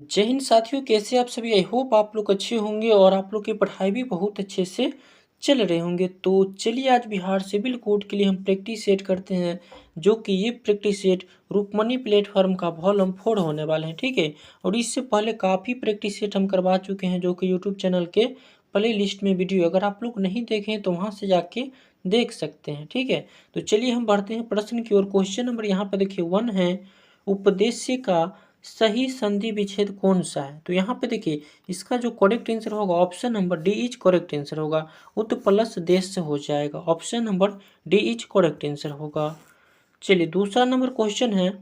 जय हिंद साथियों, कैसे आप सभी। आई होप आप लोग अच्छे होंगे और आप लोग की पढ़ाई भी बहुत अच्छे से चल रहे होंगे। तो चलिए आज बिहार सिविल कोड के लिए हम प्रैक्टिस सेट करते हैं, जो कि ये प्रैक्टिस सेट रूपमनी प्लेटफॉर्म का वॉल्यूम 4 होने वाले हैं। ठीक है, और इससे पहले काफ़ी प्रैक्टिस सेट हम करवा चुके हैं, जो कि यूट्यूब चैनल के प्ले लिस्ट में वीडियो अगर आप लोग नहीं देखें तो वहाँ से जाके देख सकते हैं। ठीक है, तो चलिए हम बढ़ते हैं प्रश्न की ओर। क्वेश्चन नंबर यहाँ पर देखिए 1 है, उपदेश्य का सही संधि विच्छेद कौन सा है। तो यहाँ पे देखिए इसका जो करेक्ट आंसर होगा option number D is correct answer होगा। उत प्लस देश से हो जाएगा, option number D is correct answer होगा। चलिए दूसरा नंबर क्वेश्चन है,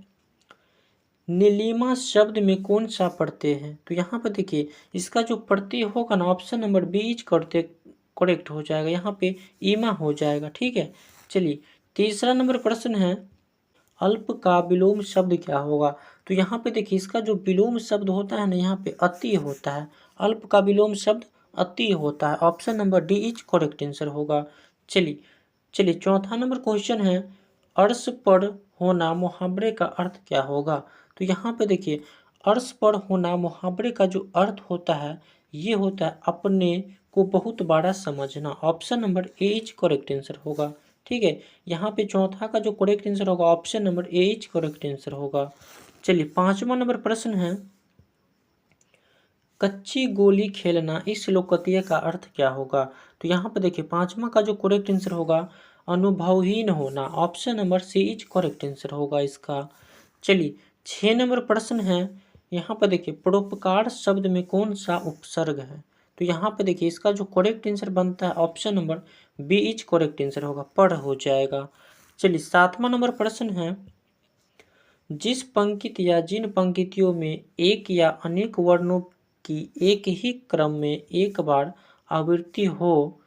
नीलिमा शब्द में कौन सा प्रत्यय है। तो यहाँ पे देखिए इसका जो प्रत्यय होगा ना option number B is correct हो जाएगा, यहाँ पे ईमा हो जाएगा। ठीक है, चलिए तीसरा नंबर प्रश्न है, अल्प का विलोम शब्द क्या होगा। तो यहाँ पे देखिए इसका जो विलोम शब्द होता है ना यहाँ पे अति होता है। अल्प का विलोम शब्द अति होता है, option number D is correct answer होगा। चलिए चलिए चौथा नंबर क्वेश्चन है, अर्श पर होना मुहावरे का अर्थ क्या होगा। तो यहाँ पे देखिए अर्श पर होना मुहावरे का जो अर्थ होता है ये होता है अपने को बहुत बड़ा समझना, option number A is correct answer होगा। ठीक है, यहाँ पे चौथा का जो करेक्ट आंसर होगा option number A is correct answer होगा। चलिए पांचवा नंबर प्रश्न है, कच्ची गोली खेलना इस लोकप्रिय का अर्थ क्या होगा। तो यहाँ पे देखिए पांचवा का जो करेक्ट आंसर होगा अनुभवहीन होना, option number C is correct answer होगा इसका। चलिए 6 नंबर प्रश्न है, यहाँ पर देखिए परोपकार शब्द में कौन सा उपसर्ग है। तो यहाँ पे देखिए इसका जो करेक्ट आंसर बनता है option number B is correct answer होगा, पर हो जाएगा। चलिए 7वां नंबर प्रश्न है, जिस पंक्ति या जिन पंक्तियों में एक या अनेक वर्णों की एक ही क्रम में एक बार आवृत्ति हो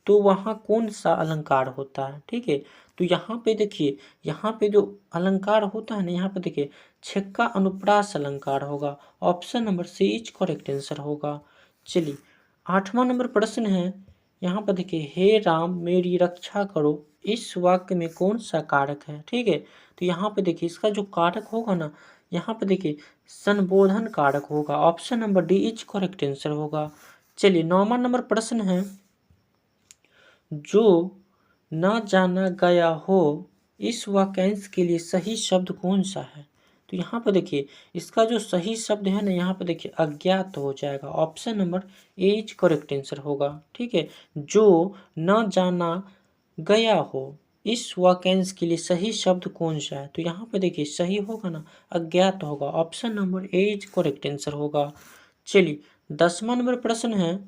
तो वहाँ कौन सा अलंकार होता है। ठीक है, तो यहाँ पे देखिए यहाँ पे जो अलंकार होता है ना यहाँ पे देखिए छक्का अनुप्रास अलंकार होगा, option number C is correct answer होगा। चलिए 8वां नंबर प्रश्न है, यहाँ पर देखिए हे राम मेरी रक्षा करो इस वाक्य में कौन सा कारक है। ठीक है, तो यहाँ पे देखिए इसका जो कारक होगा ना यहाँ पे देखिए संबोधन कारक होगा, option number D is correct answer होगा। चलिए 9वां नंबर प्रश्न है, जो न जाना गया हो इस वाक्यांश के लिए सही शब्द कौन सा है। तो यहाँ पर देखिए इसका जो सही शब्द है ना यहाँ पर देखिए अज्ञात हो जाएगा, option number A is correct answer होगा। ठीक है, जो न जाना गया हो इस वाक्यांश के लिए सही शब्द कौन सा है। तो यहाँ पे देखिए सही होगा ना अज्ञात होगा, option number A is correct answer होगा। चलिए 10वां नंबर प्रश्न है,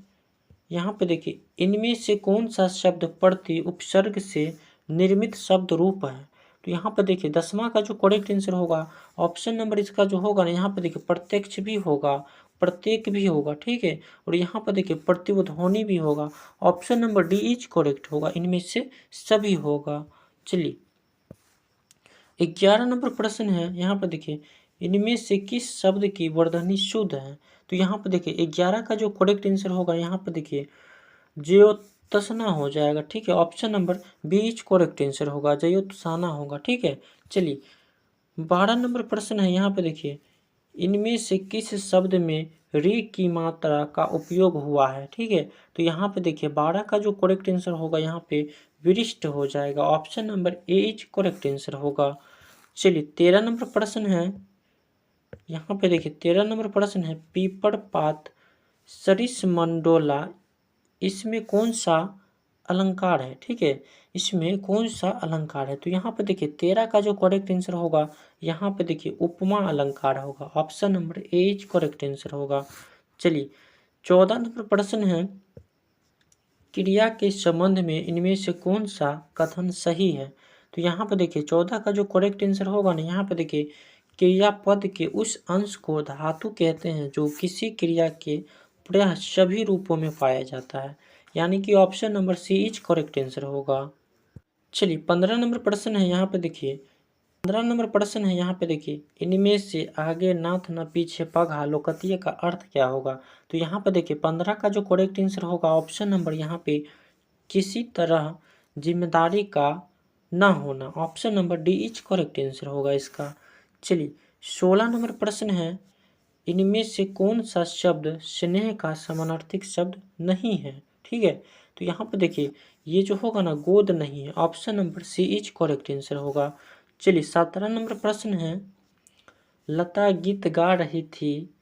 यहाँ पे देखिए इनमें से कौन सा शब्द प्रति उपसर्ग से निर्मित शब्द रूप है। तो यहाँ पर देखिए 10वां का जो करेक्ट आंसर होगा ऑप्शन नंबर इसका जो होगा ना यहाँ पे देखिए प्रत्यक्ष भी होगा, प्रत्येक भी होगा। ठीक है, और यहाँ पर देखिए प्रतिध्वनि भी होगा, option number D is correct होगा, इनमें से सभी होगा। चलिए 11 नंबर प्रश्न है, यहाँ पर देखिए इनमें से किस शब्द की वर्धनी शुद्ध है। तो यहाँ पर देखिए 11 का जो करेक्ट आंसर होगा यहाँ पर देखिए ज्योत्सना हो जाएगा। ठीक है, option number B is correct answer होगा, ज्योत्साना होगा। ठीक है, चलिए 12 नंबर प्रश्न है, यहाँ पे देखिए इनमें से किस शब्द में री की मात्रा का उपयोग हुआ है। ठीक है, तो यहाँ पे देखिए 12 का जो करेक्ट आंसर होगा यहाँ पे विशिष्ट हो जाएगा, option number A is correct answer होगा। चलिए 13 नंबर प्रश्न है, यहाँ पे देखिए 13 नंबर प्रश्न है, पीपर पात सरिस मंडोला इसमें कौन सा अलंकार है। ठीक है, इसमें कौन सा अलंकार है। तो यहाँ पे देखिए 13 का जो करेक्ट आंसर होगा यहाँ पे देखिए उपमा अलंकार होगा, option number A is correct answer होगा। चलिए 14 नंबर प्रश्न है, क्रिया के संबंध में इनमें से कौन सा कथन सही है। तो यहाँ पे देखिए 14 का जो करेक्ट आंसर होगा ना यहाँ पे देखिए क्रियापद के उस अंश को धातु कहते हैं जो किसी क्रिया के प्रायः सभी रूपों में पाया जाता है, यानी कि option number C is correct answer होगा। चलिए 15 नंबर प्रश्न है, यहाँ पे देखिए 15 नंबर प्रश्न है, यहाँ पे देखिए इनमें से आगे नाथ न पीछे पगहा लोकतीय का अर्थ क्या होगा। तो यहाँ पे देखिए 15 का जो करेक्ट आंसर होगा ऑप्शन नंबर यहाँ पे किसी तरह जिम्मेदारी का न होना, option number D is correct answer होगा इसका। चलिए 16 नंबर प्रश्न है, इनमें से कौन सा शब्द स्नेह का समानार्थक शब्द नहीं है। ठीक है, तो यहाँ पे देखिए ये जो होगा ना गोद नहीं है, option number C is correct answer होगा। चलिए 17 नंबर प्रश्न है, लता गीत गा रही थी,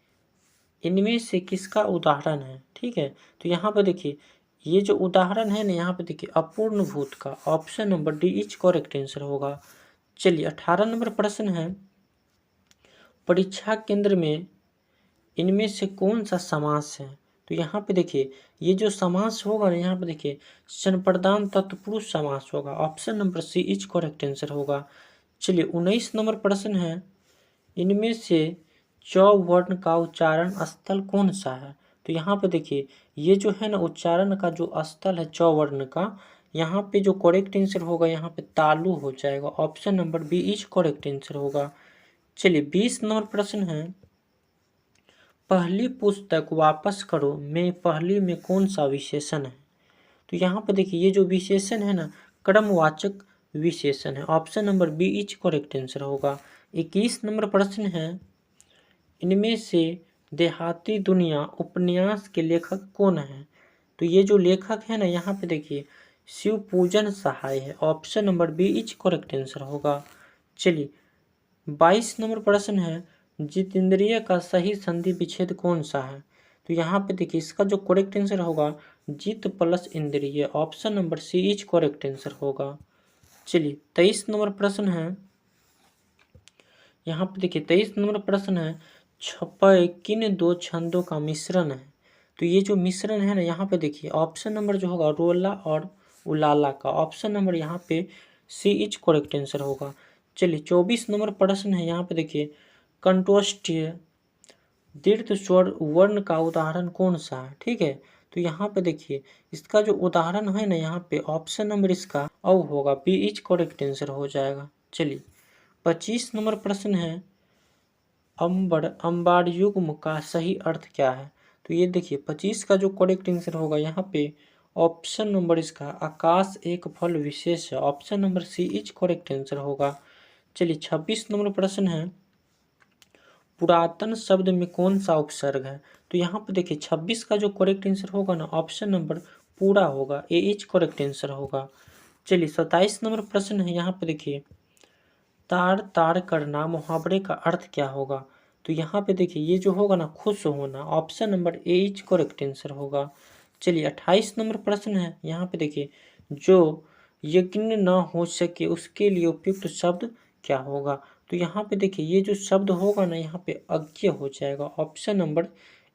इनमें से किसका उदाहरण है। ठीक है, तो यहाँ पे देखिए ये जो उदाहरण है ना, यहाँ पे देखिए अपूर्ण भूत का, option number D is correct answer होगा। चलिए 18 नंबर प्रश्न है, परीक्षा केंद्र में इनमें से कौन सा समास है। तो यहाँ पे देखिए ये जो समास होगा ना, यहाँ पे देखिए संप्रदान तत्पुरुष समास होगा, option number C is correct answer होगा। चलिए 19 नंबर प्रश्न है, इनमें से च वर्ण का उच्चारण स्थल कौन सा है। तो यहाँ पे देखिए ये जो है ना उच्चारण का जो स्थल है च वर्ण का, यहाँ पे जो करेक्ट आंसर होगा यहाँ पे तालु हो जाएगा, option number B is correct answer होगा। चलिए 20 नंबर प्रश्न है, पहली पुस्तक वापस करो में पहली में कौन सा विशेषण है। तो यहाँ पे देखिए ये जो विशेषण है ना क्रमवाचक विशेषण है, option number B is correct answer होगा। 21 नंबर प्रश्न है, इनमें से देहाती दुनिया उपन्यास के लेखक कौन है। तो ये जो लेखक है ना यहाँ पे देखिए शिव पूजन सहाय है, option number B is correct answer होगा। चलिए 22 नंबर प्रश्न है, जितेंद्रिय का सही संधि विच्छेद कौन सा है। तो यहाँ पे देखिए इसका जो करेक्ट आंसर होगा जित प्लस इंद्रिय, option number C is correct answer होगा। चलिए 23 नंबर प्रश्न है, यहाँ पे देखिए 23 नंबर प्रश्न है, छपय किन दो छंदों का मिश्रण है। तो ये जो मिश्रण है ना यहाँ पे देखिए ऑप्शन नंबर जो होगा रोला और उलाला का, ऑप्शन नंबर यहाँ पे सी इज करेक्ट आंसर होगा। चलिए 24 नंबर प्रश्न है, यहाँ पे देखिए कंठोष्ठीय दीर्घ स्वर वर्ण का उदाहरण कौन सा है। ठीक है, तो यहाँ पे देखिए इसका जो उदाहरण है ना यहाँ पे ऑप्शन नंबर इसका औ होगा, बी इज करेक्ट आंसर हो जाएगा। चलिए 25 नंबर प्रश्न है, अंबर अंबार युग्म का सही अर्थ क्या है। तो ये देखिए 25 का जो करेक्ट आंसर होगा यहाँ पे ऑप्शन नंबर इसका आकाश एक फल विशेष है, option number C is correct answer होगा। चलिए 26 नंबर प्रश्न है, पुरातन शब्द में कौन सा उपसर्ग है। तो यहाँ पे देखिए 26 का जो करेक्ट आंसर होगा ना ऑप्शन नंबर पूरा होगा, ए इज करेक्ट आंसर होगा। चलिए 27 नंबर प्रश्न है, यहाँ पे देखिए तार तार करना मुहावरे का अर्थ क्या होगा। तो यहाँ पे देखिए ये जो होगा ना खुश होना, option number A is correct answer होगा। चलिए 28 नंबर प्रश्न है, यहाँ पे देखिए जो यज्ञ न हो सके उसके लिए उपयुक्त शब्द क्या होगा। तो यहाँ पे देखिए ये जो शब्द होगा ना यहाँ पे अज्ञ हो जाएगा, option number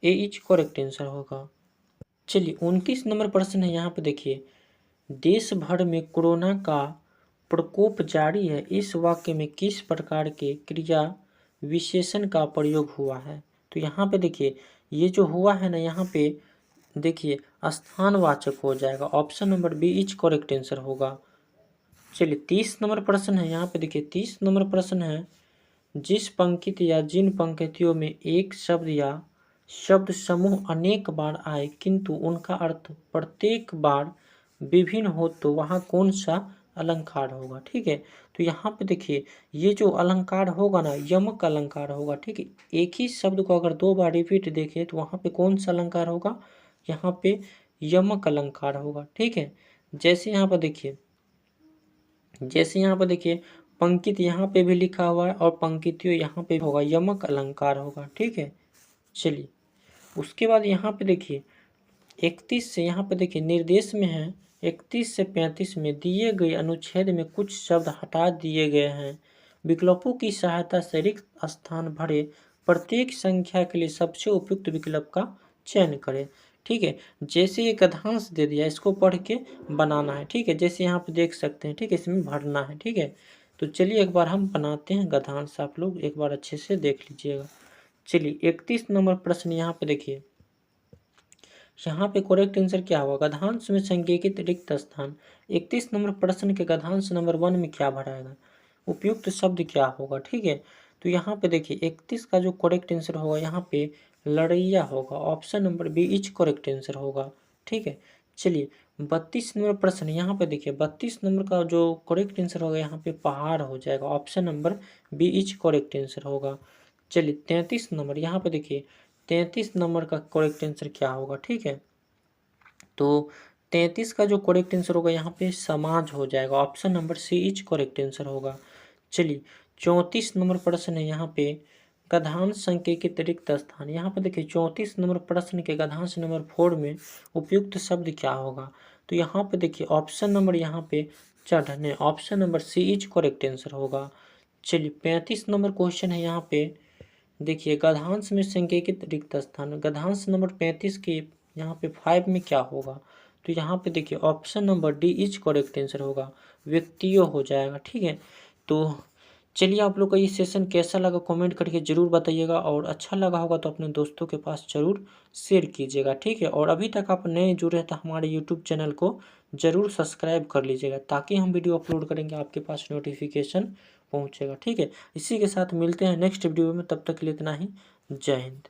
A is correct answer होगा। चलिए 29 नंबर प्रश्न है, यहाँ पे देखिए देश भर में कोरोना का प्रकोप जारी है, इस वाक्य में किस प्रकार के क्रिया विशेषण का प्रयोग हुआ है। तो यहाँ पे देखिए ये जो हुआ है ना यहाँ पे देखिए स्थानवाचक हो जाएगा, option number B is correct answer होगा। चलिए 30 नंबर प्रश्न है, यहाँ पे देखिए 30 नंबर प्रश्न है, जिस पंक्ति या जिन पंक्तियों में एक शब्द या शब्द समूह अनेक बार आए किंतु उनका अर्थ प्रत्येक बार विभिन्न हो तो वहाँ कौन सा अलंकार होगा। ठीक है, तो यहाँ पे देखिए ये जो अलंकार होगा ना यमक अलंकार होगा। ठीक है, एक ही शब्द को अगर दो बार रिपीट देखें तो वहाँ पे कौन सा अलंकार होगा, यहाँ पे यमक अलंकार होगा। ठीक है, जैसे यहाँ पर देखिए पंक्ति यहाँ पे भी लिखा हुआ है और पंक्तियों यहाँ पे होगा, यमक अलंकार होगा। ठीक है, चलिए उसके बाद यहाँ पे देखिए 31 से यहाँ पे देखिए निर्देश में है 31 से 35 में दिए गए अनुच्छेद में कुछ शब्द हटा दिए गए हैं, विकल्पों की सहायता से रिक्त स्थान भरे, प्रत्येक संख्या के लिए सबसे उपयुक्त विकल्प का चयन करें। ठीक है, जैसे ये गद्यांश दे दिया इसको पढ़ के बनाना है। ठीक है, जैसे यहाँ पे देख सकते हैं, ठीक है, इसमें भरना है। ठीक है, तो चलिए एक बार हम बनाते हैं गद्यांश, आप लोग एक बार अच्छे से देख लीजिएगा। चलिए 31 नंबर प्रश्न यहाँ पे देखिए, यहाँ पे करेक्ट आंसर क्या होगा, गद्यांश में संकेतित रिक्त स्थान। 31 नंबर प्रश्न के गद्यांश नंबर 1 में क्या भराएगा, उपयुक्त शब्द क्या होगा। ठीक है, तो यहाँ पे देखिए 31 का जो करेक्ट आंसर होगा यहाँ पे लड़ैया होगा, option number B is correct answer होगा। ठीक है, चलिए 32 नंबर प्रश्न, यहाँ पे देखिए 32 नंबर का जो करेक्ट आंसर होगा यहाँ पे पहाड़ हो जाएगा, option number B is correct answer होगा। चलिए 33 नंबर, यहाँ पे देखिए 33 नंबर का करेक्ट आंसर क्या होगा, ठीक है। तो 33 का जो करेक्ट आंसर होगा यहाँ पे समाज हो जाएगा, option number C is correct answer होगा। चलिए 34 नंबर प्रश्न है यहाँ पे, गद्यांश संकेतित रिक्त स्थान। यहाँ पे देखिए 34 नंबर प्रश्न के गद्यांश नंबर 4 में उपयुक्त शब्द क्या होगा। तो यहाँ पे देखिए ऑप्शन नंबर यहाँ पे चढ़ने, option number C is correct answer होगा। चलिए 35 नंबर क्वेश्चन है यहाँ पे, देखिए गद्यांश में संकेतित रिक्त स्थान, गद्यांश नंबर 35 के यहाँ पे 5 में क्या होगा। तो यहाँ पे देखिए option number D is correct answer होगा, व्यक्तियों हो जाएगा, ठीक है। तो चलिए आप लोग का ये सेशन कैसा लगा कमेंट करके ज़रूर बताइएगा, और अच्छा लगा होगा तो अपने दोस्तों के पास ज़रूर शेयर कीजिएगा, ठीक है। और अभी तक आप नए जुड़े हैं तो हमारे यूट्यूब चैनल को ज़रूर सब्सक्राइब कर लीजिएगा, ताकि हम वीडियो अपलोड करेंगे आपके पास नोटिफिकेशन पहुंचेगा, ठीक है। इसी के साथ मिलते हैं नेक्स्ट वीडियो में, तब तक के लिए इतना ही। जय हिंद।